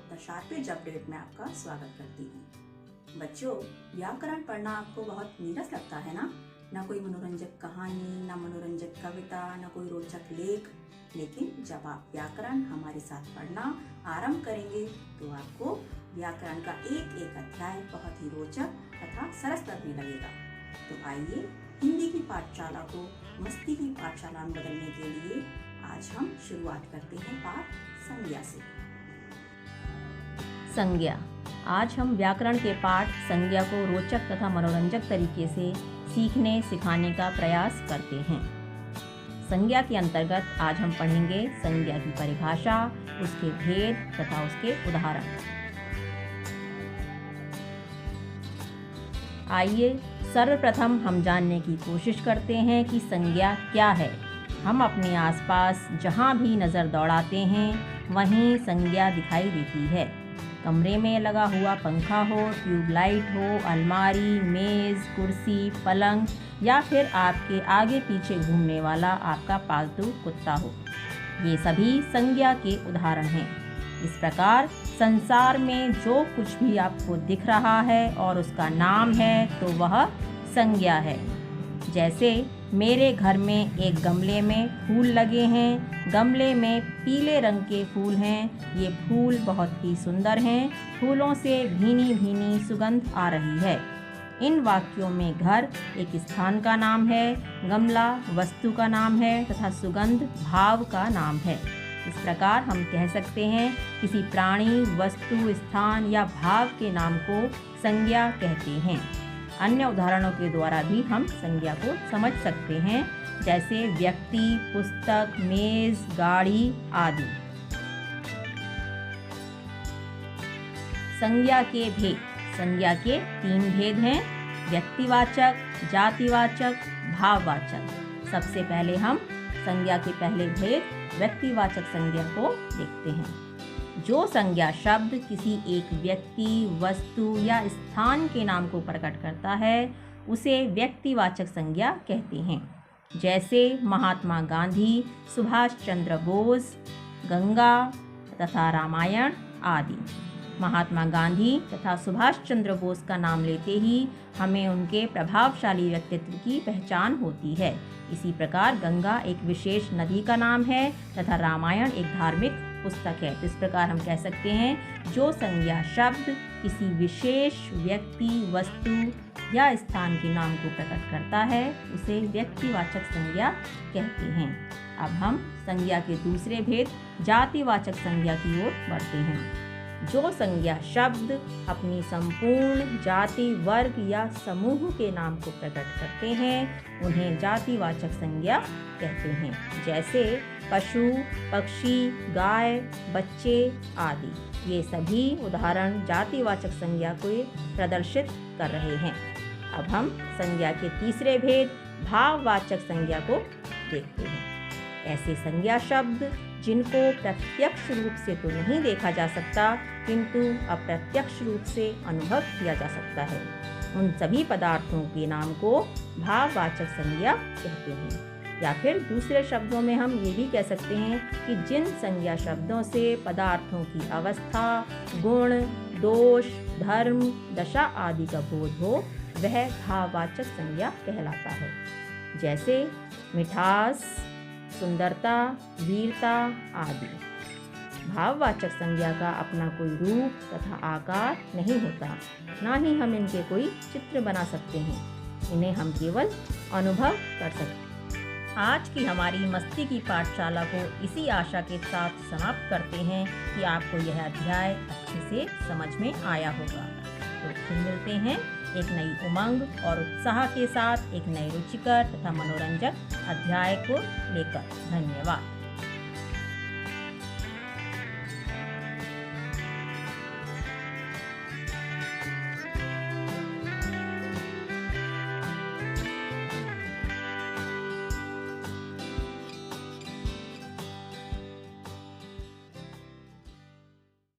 The sharp as update में आपका स्वागत करती हूँ। बच्चों, व्याकरण पढ़ना आपको बहुत नीरस लगता है ना? ना कोई मनोरंजक कहानी, ना मनोरंजक कविता, ना कोई रोचक लेख। लेकिन जब आप व्याकरण हमारे साथ पढ़ना आरंभ करेंगे तो आपको व्याकरण का एक एक अध्याय बहुत ही रोचक तथा सरस लगने लगेगा। तो आइए हिंदी की पाठशाला को मस्ती की पाठशाला में बदलने के लिए आज हम शुरुआत करते हैं पाठ संज्ञा से। संज्ञा। आज हम व्याकरण के पाठ संज्ञा को रोचक तथा मनोरंजक तरीके से सीखने सिखाने का प्रयास करते हैं। संज्ञा के अंतर्गत आज हम पढ़ेंगे संज्ञा की परिभाषा, उसके भेद तथा उसके उदाहरण। आइए सर्वप्रथम हम जानने की कोशिश करते हैं कि संज्ञा क्या है। हम अपने आसपास जहाँ भी नज़र दौड़ाते हैं वहीं संज्ञा दिखाई देती है। कमरे में लगा हुआ पंखा हो, ट्यूबलाइट हो, अलमारी, मेज़, कुर्सी, पलंग या फिर आपके आगे पीछे घूमने वाला आपका पालतू कुत्ता हो, ये सभी संज्ञा के उदाहरण हैं। इस प्रकार संसार में जो कुछ भी आपको दिख रहा है और उसका नाम है तो वह संज्ञा है। जैसे मेरे घर में एक गमले में फूल लगे हैं। गमले में पीले रंग के फूल हैं। ये फूल बहुत ही सुंदर हैं। फूलों से भीनी भीनी सुगंध आ रही है। इन वाक्यों में घर एक स्थान का नाम है, गमला वस्तु का नाम है तथा सुगंध भाव का नाम है। इस प्रकार हम कह सकते हैं किसी प्राणी, वस्तु, स्थान या भाव के नाम को संज्ञा कहते हैं। अन्य उदाहरणों के द्वारा भी हम संज्ञा को समझ सकते हैं, जैसे व्यक्ति, पुस्तक, मेज, गाड़ी आदि। संज्ञा के भेद। संज्ञा के 3 भेद हैं: व्यक्तिवाचक, जातिवाचक, भाववाचक। सबसे पहले हम संज्ञा के पहले भेद व्यक्तिवाचक संज्ञा को देखते हैं। जो संज्ञा शब्द किसी एक व्यक्ति, वस्तु या स्थान के नाम को प्रकट करता है उसे व्यक्तिवाचक संज्ञा कहते हैं। जैसे महात्मा गांधी, सुभाष चंद्र बोस, गंगा तथा रामायण आदि। महात्मा गांधी तथा सुभाष चंद्र बोस का नाम लेते ही हमें उनके प्रभावशाली व्यक्तित्व की पहचान होती है। इसी प्रकार गंगा एक विशेष नदी का नाम है तथा रामायण एक धार्मिक पुस्तक है। इस प्रकार हम कह सकते हैं जो संज्ञा शब्द किसी विशेष व्यक्ति, वस्तु या स्थान के नाम को प्रकट करता है उसे व्यक्तिवाचक संज्ञा कहते हैं। अब हम संज्ञा के दूसरे भेद जातिवाचक संज्ञा की ओर बढ़ते हैं। जो संज्ञा शब्द अपनी संपूर्ण जाति, वर्ग या समूह के नाम को प्रकट करते हैं उन्हें जातिवाचक संज्ञा कहते हैं। जैसे पशु, पक्षी, गाय, बच्चे आदि। ये सभी उदाहरण जातिवाचक संज्ञा को प्रदर्शित कर रहे हैं। अब हम संज्ञा के तीसरे भेद भाववाचक संज्ञा को देखते हैं। ऐसे संज्ञा शब्द जिनको प्रत्यक्ष रूप से तो नहीं देखा जा सकता किंतु अप्रत्यक्ष रूप से अनुभव किया जा सकता है, उन सभी पदार्थों के नाम को भाववाचक संज्ञा कहते हैं। या फिर दूसरे शब्दों में हम ये भी कह सकते हैं कि जिन संज्ञा शब्दों से पदार्थों की अवस्था, गुण, दोष, धर्म, दशा आदि का बोध हो वह भाववाचक संज्ञा कहलाता है। जैसे मिठास, सुंदरता, वीरता आदि। भाववाचक संज्ञा का अपना कोई रूप तथा आकार नहीं होता, ना ही हम इनके कोई चित्र बना सकते हैं। इन्हें हम केवल अनुभव कर सकते हैं। आज की हमारी मस्ती की पाठशाला को इसी आशा के साथ समाप्त करते हैं कि आपको यह अध्याय अच्छे से समझ में आया होगा। तो फिर मिलते हैं एक नई उमंग और उत्साह के साथ एक नए रुचिकर तथा मनोरंजक अध्याय को लेकर। धन्यवाद।